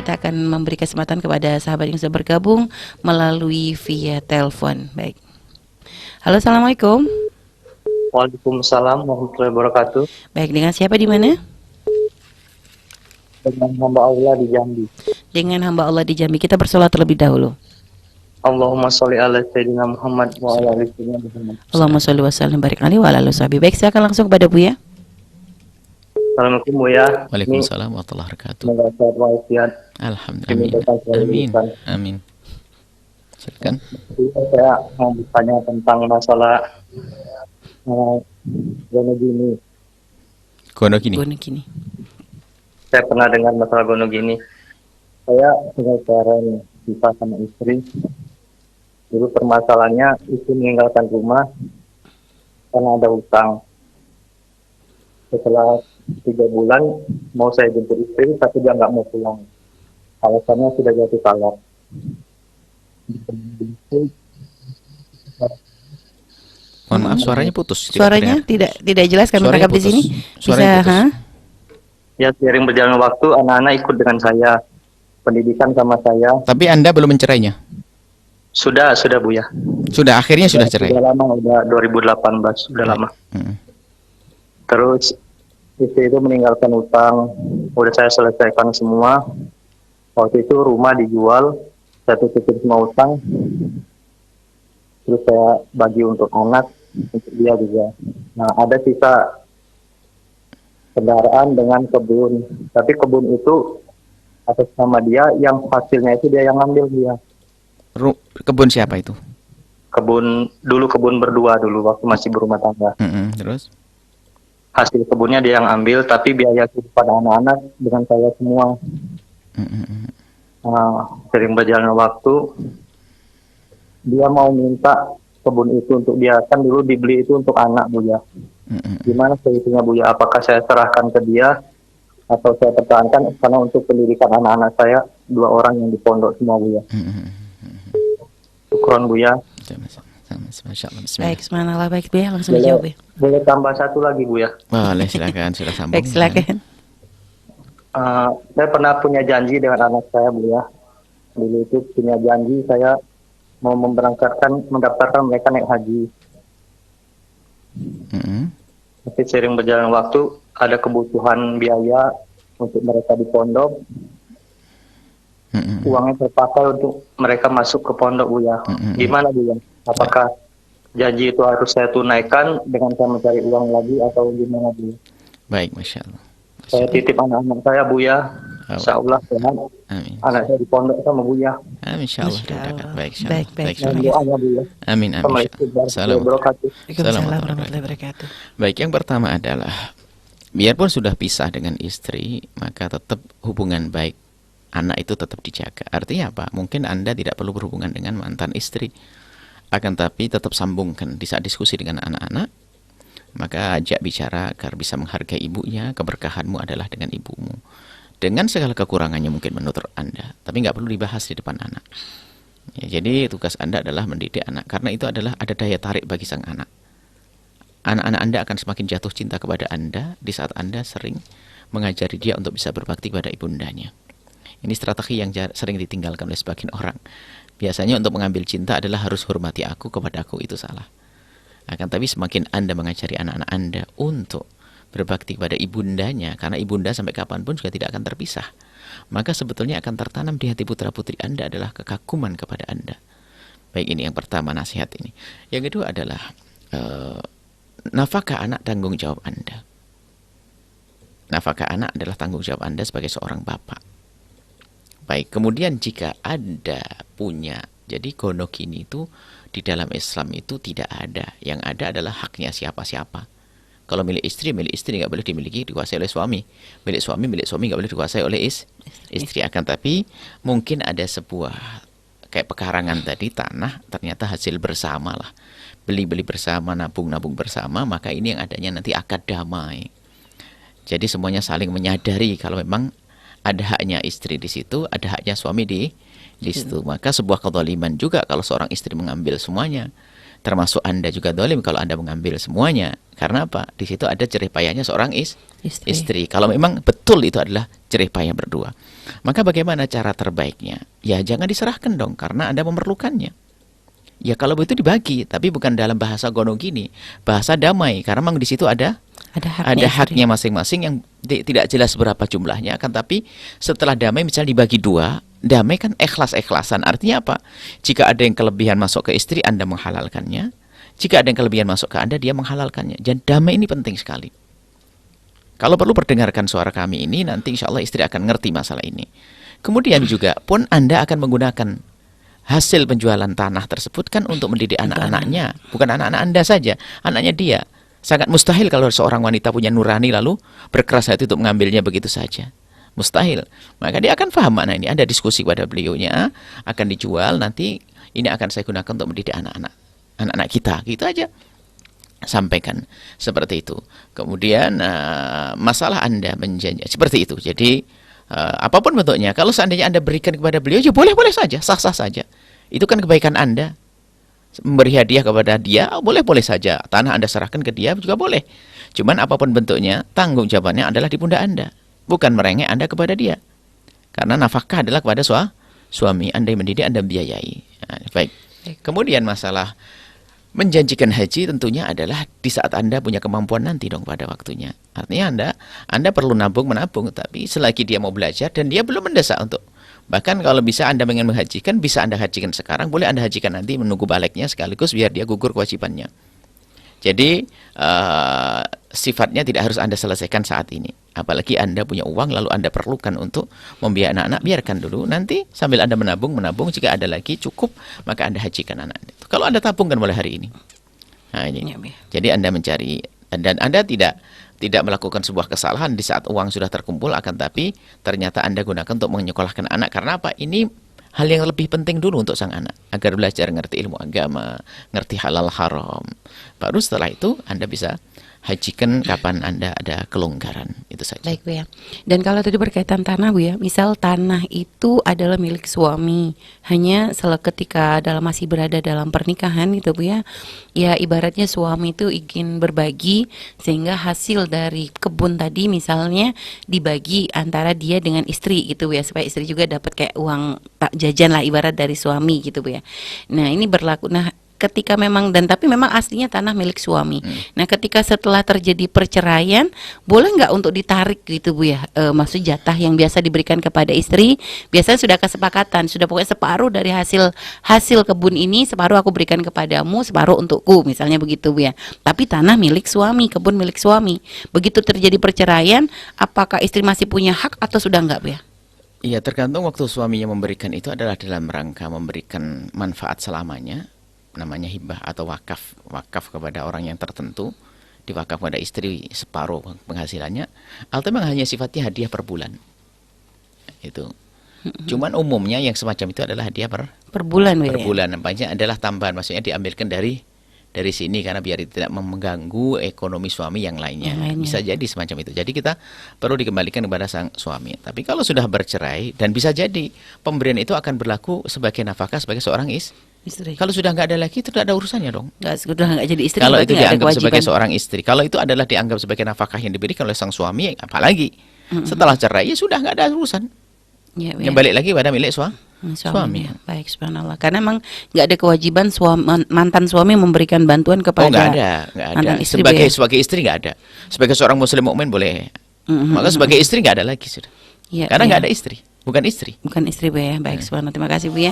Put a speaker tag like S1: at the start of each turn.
S1: kita akan memberi kesempatan kepada sahabat yang sudah bergabung melalui via telepon. Baik. Halo, Assalamualaikum.
S2: Waalaikumsalam warahmatullahi wabarakatuh.
S1: Baik, dengan siapa di mana?
S2: Dengan hamba Allah di Jambi.
S1: Dengan hamba Allah di Jambi. Kita bersolat terlebih dahulu.
S2: Allahumma sholli ala sayyidina Muhammad wa ala ali sayyidina Muhammad.
S1: Allahumma sholli wa sallim barik alaihi wa ala alihi washabihi. Baik, silakan langsung kepada Buya.
S2: Assalamualaikum Buya.
S3: Waalaikumsalam warahmatullahi wabarakatuh.
S2: Semoga sehat walafiat.
S3: Alhamdulillah. Amin. Amin. Silakan.
S2: Saya mau bertanya tentang masalah gonogini.
S1: Gonogini.
S2: Saya pernah dengar masalah gonogini. Saya tinggal bareng bisa sama istri. Dulu permasalahannya istri meninggalkan rumah karena ada hutang. Setelah 3 bulan mau saya jemput istri, tapi dia nggak mau pulang. Alasannya sudah jatuh talak.
S3: Mohon maaf, suaranya putus.
S1: Suaranya tidak jelas kami
S3: Suaranya
S1: tangkap di
S3: putus.
S1: sini.
S3: Suaranya
S1: Bisa,
S3: putus.
S2: Ya, seiring berjalan waktu, anak-anak ikut dengan saya. Pendidikan sama saya.
S3: Tapi Anda belum mencerainya?
S2: Sudah Bu ya.
S3: Sudah, akhirnya sudah cerai?
S2: Sudah lama, udah 2018, sudah lama. Terus istri itu meninggalkan utang, udah saya selesaikan semua. Waktu itu rumah dijual, saya tutupin semua utang. Terus saya bagi untuk anak, untuk dia juga. Nah, ada sisa kendaraan dengan kebun. Tapi kebun itu atas nama dia, yang hasilnya itu dia yang ambil dia.
S3: Kebun siapa itu?
S2: Kebun berdua dulu waktu masih berumah tangga.
S3: Terus?
S2: Hasil kebunnya dia yang ambil, tapi biaya kepada anak-anak dengan saya semua. Sering berjalan waktu, dia mau minta kebun itu untuk dia, kan dulu dibeli itu untuk anak Bu ya. Gimana solusinya Bu ya? Apakah saya serahkan ke dia atau saya pertahankan karena untuk pendidikan anak-anak saya 2 orang yang di pondok semua Bu ya. Syukron Bu ya.
S1: Baik, subhanallah. Baik Bu ya, langsung dijawab ya.
S2: Boleh tambah satu lagi Bu ya?
S3: Boleh, silakan, sudah sambung.
S1: Baik, silakan.
S2: Saya pernah punya janji dengan anak saya Bu ya. Dulu itu punya janji saya mau mendaftarkan mereka naik haji. Tapi sering berjalan waktu, ada kebutuhan biaya untuk mereka di pondok. Uangnya terpakai untuk mereka masuk ke pondok Bu ya. Gimana Bu ya? Apakah janji itu harus saya tunaikan dengan saya mencari uang lagi atau gimana Bu?
S3: Baik, Masya Allah.
S2: Saya titip anak-anak saya Bu ya. Insya Allah sehat. Anak saya di pondok sama Bu ya.
S3: Insya Allah. Baik,
S1: baik.
S3: Amin.
S2: Assalamualaikum
S1: warahmatullahi wabarakatuh.
S3: Baik, yang pertama adalah biarpun sudah pisah dengan istri, maka tetap hubungan baik anak itu tetap dijaga. Artinya apa? Mungkin Anda tidak perlu berhubungan dengan mantan istri, akan tapi tetap sambungkan di saat diskusi dengan anak-anak. Maka ajak bicara agar bisa menghargai ibunya. Keberkahanmu adalah dengan ibumu, dengan segala kekurangannya mungkin menurut Anda, tapi nggak perlu dibahas di depan anak. Ya, jadi tugas Anda adalah mendidik anak, karena itu adalah ada daya tarik bagi sang anak. Anak-anak Anda akan semakin jatuh cinta kepada Anda di saat Anda sering mengajari dia untuk bisa berbakti kepada ibundanya. Ini strategi yang sering ditinggalkan oleh sebagian orang. Biasanya untuk mengambil cinta adalah harus hormati aku, kepada aku, itu salah. Akan tapi semakin Anda mengajari anak-anak Anda untuk berbakti kepada ibundanya, karena ibunda sampai kapanpun juga tidak akan terpisah, maka sebetulnya akan tertanam di hati putra-putri Anda adalah kekaguman kepada Anda. Baik, ini yang pertama nasihat ini. Yang kedua adalah nafkah anak tanggung jawab Anda. Nafkah anak adalah tanggung jawab Anda sebagai seorang bapak. Baik, kemudian jika Anda punya, jadi gonogini itu di dalam Islam itu tidak ada. Yang ada adalah haknya siapa-siapa. Kalau milik istri nggak boleh dimiliki, dikuasai oleh suami. Milik suami nggak boleh dikuasai oleh istri. Akan tapi mungkin ada sebuah kayak pekarangan tadi, tanah ternyata hasil bersama lah. Beli-beli bersama, nabung-nabung bersama, maka ini yang adanya nanti akad damai. Jadi semuanya saling menyadari kalau memang ada haknya istri di situ, ada haknya suami di situ. Maka sebuah kezaliman juga kalau seorang istri mengambil semuanya. Termasuk Anda juga dolim kalau Anda mengambil semuanya. Karena apa? Di situ ada jerih payahnya seorang istri. Kalau memang betul itu adalah jerih payah berdua. Maka bagaimana cara terbaiknya? Ya jangan diserahkan dong, karena Anda memerlukannya. Ya kalau begitu dibagi, tapi bukan dalam bahasa gonong gini, bahasa damai. Karena memang di situ ada haknya masing-masing yang tidak jelas berapa jumlahnya. Akan tapi setelah damai misalnya dibagi dua, damai kan ikhlas-ikhlasan. Artinya apa? Jika ada yang kelebihan masuk ke istri, Anda menghalalkannya. Jika ada yang kelebihan masuk ke Anda, dia menghalalkannya. Dan damai ini penting sekali. Kalau perlu perdengarkan suara kami ini, nanti insya Allah istri akan ngerti masalah ini. Kemudian juga pun Anda akan menggunakan hasil penjualan tanah tersebut kan untuk mendidik anak-anaknya. Bukan anak-anak Anda saja, anaknya dia. Sangat mustahil kalau seorang wanita punya nurani lalu berkeras hati untuk mengambilnya begitu saja. Mustahil. Maka dia akan paham makna ini. Ada diskusi pada beliaunya, akan dijual, nanti ini akan saya gunakan untuk mendidik anak-anak kita. Gitu aja. Sampaikan seperti itu. Kemudian masalah Anda menjanji seperti itu. Jadi apapun bentuknya, kalau seandainya Anda berikan kepada beliau, ya boleh-boleh saja, sah-sah saja. Itu kan kebaikan Anda. Memberi hadiah kepada dia, boleh-boleh saja. Tanah Anda serahkan ke dia juga boleh. Cuman apapun bentuknya, tanggung jawabnya adalah di pundak Anda. Bukan merengek Anda kepada dia. Karena nafkah adalah kepada suami. Anda yang mendidik, Anda biayai. Nah, baik. Kemudian masalah menjanjikan haji tentunya adalah di saat Anda punya kemampuan nanti dong pada waktunya. Artinya Anda perlu menabung, tapi selagi dia mau belajar dan dia belum mendesak untuk. Bahkan kalau bisa Anda ingin menghajikan, bisa Anda hajikan sekarang, boleh Anda hajikan nanti menunggu baliknya sekaligus biar dia gugur kewajibannya. Jadi sifatnya tidak harus Anda selesaikan saat ini. Apalagi Anda punya uang lalu Anda perlukan untuk membiayai anak-anak, biarkan dulu. Nanti sambil Anda menabung, jika ada lagi cukup, maka Anda hajikan anak. Kalau Anda tabungkan mulai hari ini. Nah ini. Jadi Anda mencari, dan Anda tidak melakukan sebuah kesalahan di saat uang sudah terkumpul, akan tapi ternyata Anda gunakan untuk menyekolahkan anak. Karena apa? Ini hal yang lebih penting dulu untuk sang anak, agar belajar ngerti ilmu agama, ngerti halal haram. Baru setelah itu Anda bisa hajikan kapan Anda ada kelonggaran. Itu saja.
S1: Baik Bu ya. Dan kalau tadi berkaitan tanah Bu ya, misal tanah itu adalah milik suami, hanya ketika masih berada dalam pernikahan gitu Bu ya. Ya ibaratnya suami itu ingin berbagi sehingga hasil dari kebun tadi misalnya dibagi antara dia dengan istri gitu Bu ya, supaya istri juga dapat kayak uang tak jajan lah ibarat dari suami gitu Bu ya. Nah, ini berlaku. Nah, ketika tapi memang aslinya tanah milik suami. Nah, ketika setelah terjadi perceraian, boleh nggak untuk ditarik gitu Bu ya? Maksud jatah yang biasa diberikan kepada istri, biasanya sudah kesepakatan, sudah pokoknya separuh dari hasil kebun ini, separuh aku berikan kepadamu, separuh untukku, misalnya begitu Bu ya. Tapi tanah milik suami, kebun milik suami. Begitu terjadi perceraian, apakah istri masih punya hak atau sudah nggak Bu ya?
S3: Iya, tergantung waktu suaminya memberikan itu adalah dalam rangka memberikan manfaat selamanya. Namanya hibah atau wakaf kepada orang yang tertentu, diwakaf pada istri separuh penghasilannya, atau memang hanya sifatnya hadiah per bulan. Itu. Cuman umumnya yang semacam itu adalah hadiah per bulan. Per bulan, nampaknya adalah tambahan, maksudnya diambilkan dari sini karena biar tidak mengganggu ekonomi suami yang lainnya. Bisa jadi semacam itu. Jadi kita perlu dikembalikan kepada sang suami. Tapi kalau sudah bercerai, dan bisa jadi pemberian itu akan berlaku sebagai nafkah sebagai seorang istri. Kalau sudah nggak ada lagi, itu tidak ada urusannya dong. Sudah nggak jadi istri. Kalau itu dianggap sebagai seorang istri, kalau itu adalah dianggap sebagai nafkah yang diberikan oleh sang suami, apalagi setelah cerai, ya sudah nggak ada urusan. Yang balik lagi pada milik suami.
S1: Baik, subhanallah. Karena memang nggak ada kewajiban mantan suami memberikan bantuan kepada
S3: nggak ada.
S1: Istri
S3: sebagai istri nggak ada. Sebagai seorang muslim mukmin boleh. Maka sebagai istri nggak ada lagi sudah. Karena nggak ada istri, bukan istri.
S1: Bukan istri Bu ya. Baik, subhanallah. Terima kasih Bu ya.